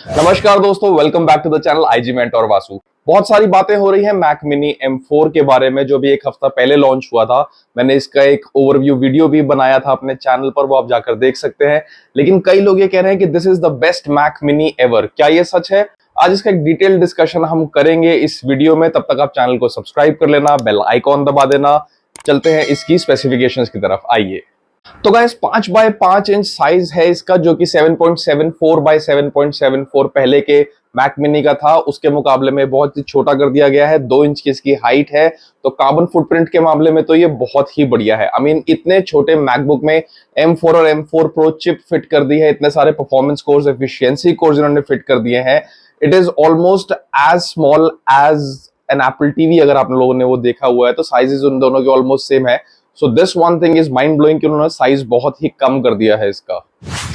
नमस्कार दोस्तों, welcome back to the channel IG mentor Vasu. बहुत सारी बातें हो रही हैं मैक मिनी M4 के बारे में, जो भी एक हफ्ता पहले लॉन्च हुआ था। मैंने इसका एक ओवरव्यू वीडियो भी बनाया था अपने चैनल पर, वो आप जाकर देख सकते हैं। लेकिन कई लोग ये कह रहे हैं कि this is the best Mac mini ever. क्या ये सच है? आज इसका एक डिटेल डिस्कशन हम करेंगे इस वीडियो में। तब तक आप चैनल को सब्सक्राइब कर लेना, बेल आइकॉन दबा देना। चलते हैं इसकी स्पेसिफिकेशंस की तरफ, आइए। तो गाइस 5 बाय 5 इंच साइज है इसका, जो कि 7.74 बाय 7.74 पहले के मैक मिनी का था, उसके मुकाबले में बहुत ही छोटा कर दिया गया है। 2 इंच की इसकी हाइट है। तो कार्बन फुटप्रिंट के मामले में तो ये बहुत ही बढ़िया है। आई मीन इतने छोटे मैकबुक में M4 और M4 Pro चिप फिट कर दी है, इतने सारे परफॉर्मेंस कोर्स, एफिशिएंसी कोर्स इन्होंने फिट कर दिए हैं। It is almost as small as an Apple TV. अगर आप लोगों ने वो देखा हुआ है तो साइजेस उन दोनों के ऑलमोस्ट सेम है। So this one thing is mind blowing कि उन्होंने साइज बहुत ही कम कर दिया है इसका।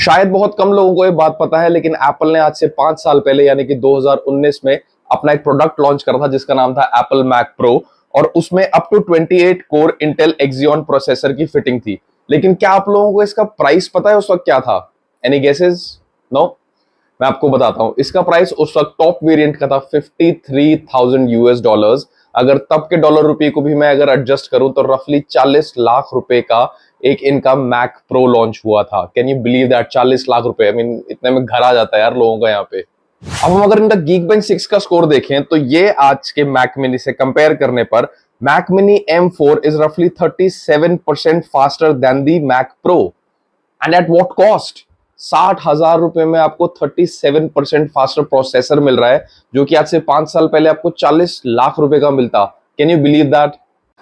शायद बहुत कम लोगों को ये बात पता है, लेकिन एप्पल ने आज से 5 साल पहले यानी कि 2019 में अपना एक प्रोडक्ट लॉन्च करा था जिसका नाम था एप्पल मैक प्रो, और उसमें up to 28 core Intel Xeon processor की फिटिंग थी। लेकिन क्या आप लोगों को इसका प्राइस पता है उस वक्त क्या था? Any guesses? नो? मैं आपको बताता हूं। इसका प्राइस उस वक्त टॉप वेरिएंट का था $53,000। अगर तब के डॉलर रुपये को भी मैं अगर एडजस्ट करूं तो रफली 40 लाख रुपए का एक इनका मैक प्रो लॉन्च हुआ था। Can you believe that? 40 lakh रुपए। आई मीन इतने में घर आ जाता है यार लोगों का यहाँ पे। अब हम अगर इनका Geekbench 6 का स्कोर देखें तो ये आज के मैक मिनी से कंपेयर करने पर मैक मिनी M4 इज रफली 37% faster than the Mac pro. And at what cost? 60,000 रुपए में आपको 37% फास्टर प्रोसेसर मिल रहा है, जो कि आज से 5 साल पहले आपको 40 लाख रुपए का मिलता। Can you believe that?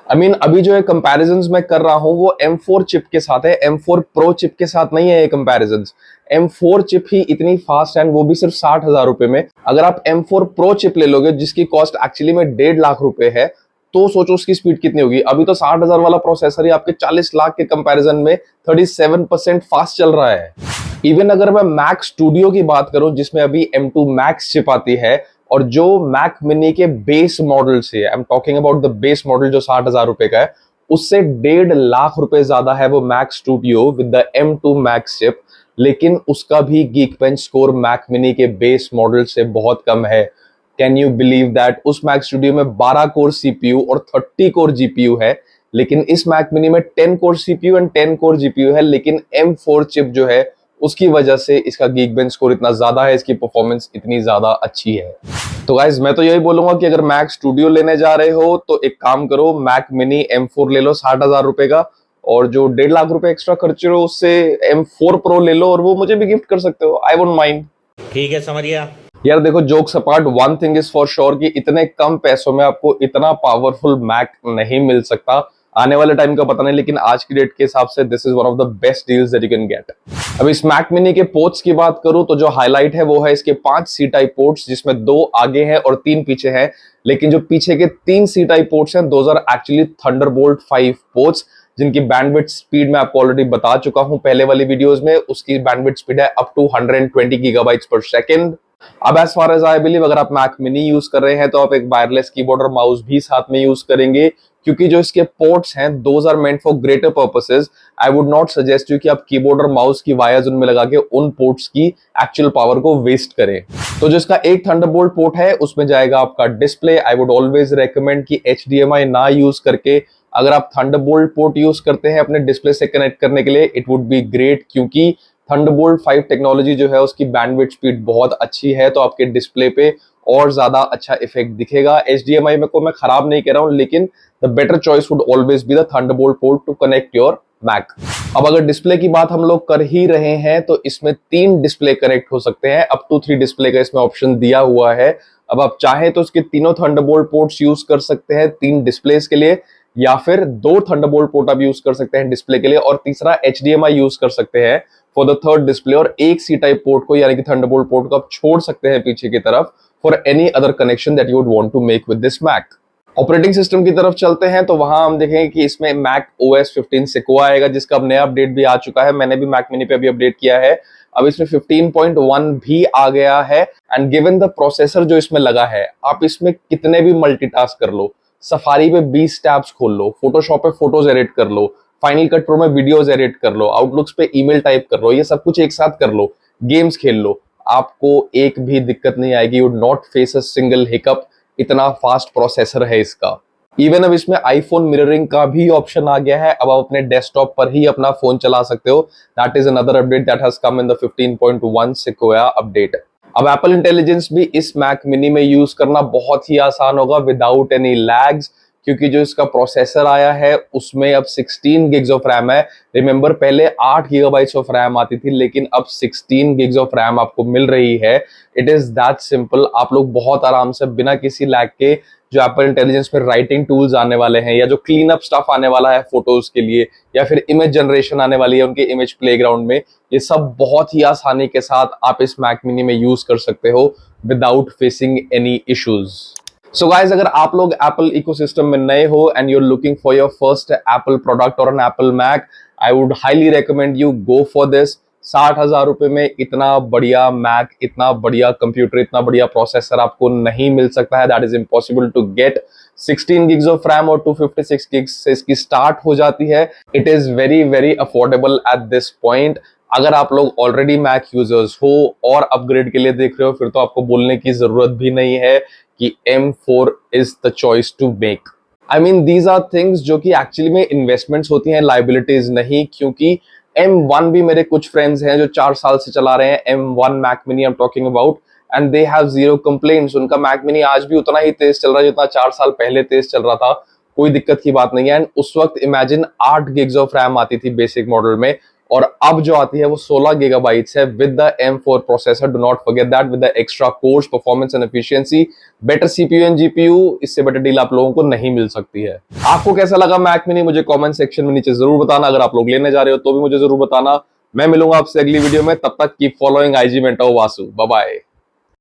I mean अभी जो है कंपैरिजंस मैं कर रहा हूं वो M4 चिप के साथ है, M4 Pro चिप के साथ नहीं है ये कंपैरिजंस। M4 चिप ही इतनी फास्ट है, वो भी सिर्फ 60,000 रुपए में। अगर आप M4 Pro चिप ले लोगे जिसकी कॉस्ट एक्चुअली में 1.5 लाख रुपए है, तो सोचो उसकी स्पीड कितनी होगी। अभी तो 60,000 वाला प्रोसेसर ही आपके 40 लाख के कंपैरिजन में 37% फास्ट चल रहा है। इवन अगर मैं मैक स्टूडियो की बात करूं जिसमें अभी M2 Max चिप आती है, और जो मैक मिनी के बेस मॉडल से, आई am talking about the base model जो 60,000 रुपए का है, उससे 1.5 लाख रुपए ज्यादा है वो Mac studio with the M2 Max chip. लेकिन उसका भी Geekbench स्कोर मैक मिनी के बेस मॉडल से बहुत कम है। Can you believe that? उस मैक स्टूडियो में 12 कोर सीपीयू और 30 कोर जीपीयू है, लेकिन इस मैक मिनी में 10 core CPU and 10 core GPU है। लेकिन M4 चिप जो है उसकी वजह से इसका Geekbench स्कोर इतना ज्यादा है, इसकी परफॉर्मेंस इतनी ज्यादा अच्छी है। तो गाइज मैं तो यही बोलूंगा कि अगर मैक स्टूडियो लेने जा रहे हो तो एक काम करो, मैक मिनी M4 ले लो 60,000 रुपए का, और जो 1.5 लाख रुपए एक्स्ट्रा खर्च रहे हो उससे M4 Pro ले लो, और वो मुझे भी गिफ्ट कर सकते हो। I won't mind. ठीक है, समझ गया। यार देखो, jokes apart, one thing is for sure कि इतने कम पैसों में आपको इतना पावरफुल मैक नहीं मिल सकता। आने वाले टाइम का पता नहीं, लेकिन आज की डेट के हिसाब से this is one of the best deals that you can get. अब इस मैक मिनी के पोर्ट्स की बात करूं तो जो हाईलाइट है वो है इसके 5 सी टाइप पोर्ट्स, जिसमें 2 आगे हैं और 3 पीछे हैं। लेकिन जो पीछे के 3 सी टाइप पोर्ट्स हैं, those are actually Thunderbolt 5 ports, जिनकी बैंडविड्थ स्पीड मैं आपको ऑलरेडी बता चुका हूं पहले वाली वीडियोस में। उसकी बैंडविड्थ स्पीड है up to 120 gigabytes per second. अब as far as I believe, अगर आप मैक मिनी यूज कर रहे हैं तो आप एक वायरलेस कीबोर्ड और माउस भी साथ में यूज करेंगे, क्योंकि जो इसके पोर्ट्स हैं those are meant for greater purposes. I would not suggest you कि आप कीबोर्ड और माउस की वायर्स उनमें लगा के उन पोर्ट्स की एक्चुअल पावर को वेस्ट करें। तो जो इसका एक थंडरबोल्ट पोर्ट है उसमें जाएगा आपका display. I would always recommend कि HDMI ना यूज करके अगर आप थंडरबोल्ट पोर्ट यूज करते हैं अपने डिस्प्ले से कनेक्ट करने के लिए, इट वुड बी ग्रेट, क्योंकि थंडरबोल्ट 5 टेक्नोलॉजी जो है उसकी बैंडविड्थ स्पीड बहुत अच्छी है, तो आपके डिस्प्ले पे और ज्यादा अच्छा इफेक्ट दिखेगा। HDMI में को मैं खराब नहीं कह रहा हूं, लेकिन the better choice would always be the Thunderbolt port to connect your Mac. अब अगर डिस्प्ले की बात हम लोग कर ही रहे हैं तो इसमें 3 डिस्प्ले कनेक्ट हो सकते हैं, अप टू 3 डिस्प्ले का इसमें ऑप्शन दिया हुआ है। अब आप चाहें तो इसके तीनों थंडरबोल्ट पोर्ट्स यूज कर सकते हैं 3 डिस्प्लेस के लिए, या फिर 2 थंडरबोल्ट पोर्ट आप यूज कर सकते हैं डिस्प्ले के लिए, और तीसरा HDMI यूज कर सकते हैं फॉर द थर्ड डिस्प्ले, और एक सी टाइप पोर्ट को यानी कि थंडरबोल्ट पोर्ट को आप छोड़ सकते हैं पीछे की तरफ for any other connection that you would want to make with this Mac. Operating system की तरफ चलते हैं तो वहां हम देखेंगे कि इसमें मैक OS 15 सिक्वा आएगा, जिसका अब नया अपडेट भी आ चुका है। मैंने भी मैक मिनी पे अभी अपडेट किया है। अब इसमें 15.1 भी आ गया है, एंड गिवन द प्रोसेसर जो इसमें लगा है, आप इसमें कितने भी मल्टीटास्क कर लो। सफारी पे 20 टैब्स खोल लो, फोटोशॉप पे फोटोज एडिट कर लो, फाइनल कट प्रो में वीडियोज एडिट कर लो, आउटलुक्स पे ईमेल टाइप कर लो, ये सब कुछ एक साथ कर लो, गेम्स खेल लो। आपको एक भी दिक्कत नहीं आएगी, you would not face a single hiccup, इतना फास्ट प्रोसेसर है इसका। इवन अब इसमें आईफोन मिररिंग का भी ऑप्शन आ गया है, अब आप अपने डेस्कटॉप पर ही अपना फोन चला सकते हो। That is another update that has come in the 15.1 Sequoia update. अब एप्पल इंटेलिजेंस भी इस मैक मिनी में यूज करना बहुत ही आसान होगा विदाउट एनी लैग्स, क्योंकि जो इसका प्रोसेसर आया है उसमें अब 16 गिग्स ऑफ रैम है। रिमेंबर पहले 8 गीगाबाइट्स ऑफ रैम आती थी, लेकिन अब 16 गिग्स ऑफ रैम आपको मिल रही है। It is that simple. आप लोग बहुत आराम से बिना किसी लैग के जो एप्पल इंटेलिजेंस में राइटिंग टूल्स आने वाले हैं, या जो क्लीन अप स्टफ आने वाला है फोटोज के लिए, या फिर इमेज जनरेशन आने वाली है उनके इमेज प्लेग्राउंड में, ये सब बहुत ही आसानी के साथ आप इस मैक मिनी में यूज कर सकते हो without facing any issues. So guys, अगर आप लोग एप्पल इकोसिस्टम में नए हो and you are looking for your first Apple product और an Apple Mac, I would highly recommend you go for this. 60,000 रुपए में इतना बढ़िया मैक, इतना बढ़िया कंप्यूटर, इतना बढ़िया प्रोसेसर आपको नहीं मिल सकता है। That is impossible to get. 16 gigs of RAM और 256 गिग्स से इसकी स्टार्ट हो जाती है। It is very very affordable at this point. अगर आप लोग ऑलरेडी मैक यूजर्स हो और अपग्रेड के लिए देख रहे हो, फिर तो आपको बोलने की जरूरत भी नहीं है कि M4 is the choice to make. I mean these are things जो कि एक्चुअली में इन्वेस्टमेंट्स होती हैं, लाइबिलिटीज नहीं। क्योंकि M1 भी मेरे कुछ फ्रेंड्स हैं जो 4 साल से चला रहे हैं M1 Mac mini I am talking about, and they have zero complaints. उनका मैक मिनी आज भी उतना ही तेज चल रहा है जितना 4 साल पहले तेज चल रहा था। कोई दिक्कत की बात नहीं है। एंड उस वक्त इमेजिन 8 गिग्स ऑफ रैम आती थी बेसिक मॉडल में, और अब जो आती है वो 16 गीगाबाइट्स है with the M4 processor. Do not forget that, with the extra course, performance and efficiency, better CPU and GPU. इससे बेटर डील आप लोगों को नहीं मिल सकती है। आपको कैसा लगा मैक मिनी, मुझे कमेंट सेक्शन में नीचे जरूर बताना। अगर आप लोग लेने जा रहे हो तो भी मुझे जरूर बताना। मैं मिलूंगा आपसे अगली वीडियो में, तब तक keep following IG Mento Vasu. Bye bye.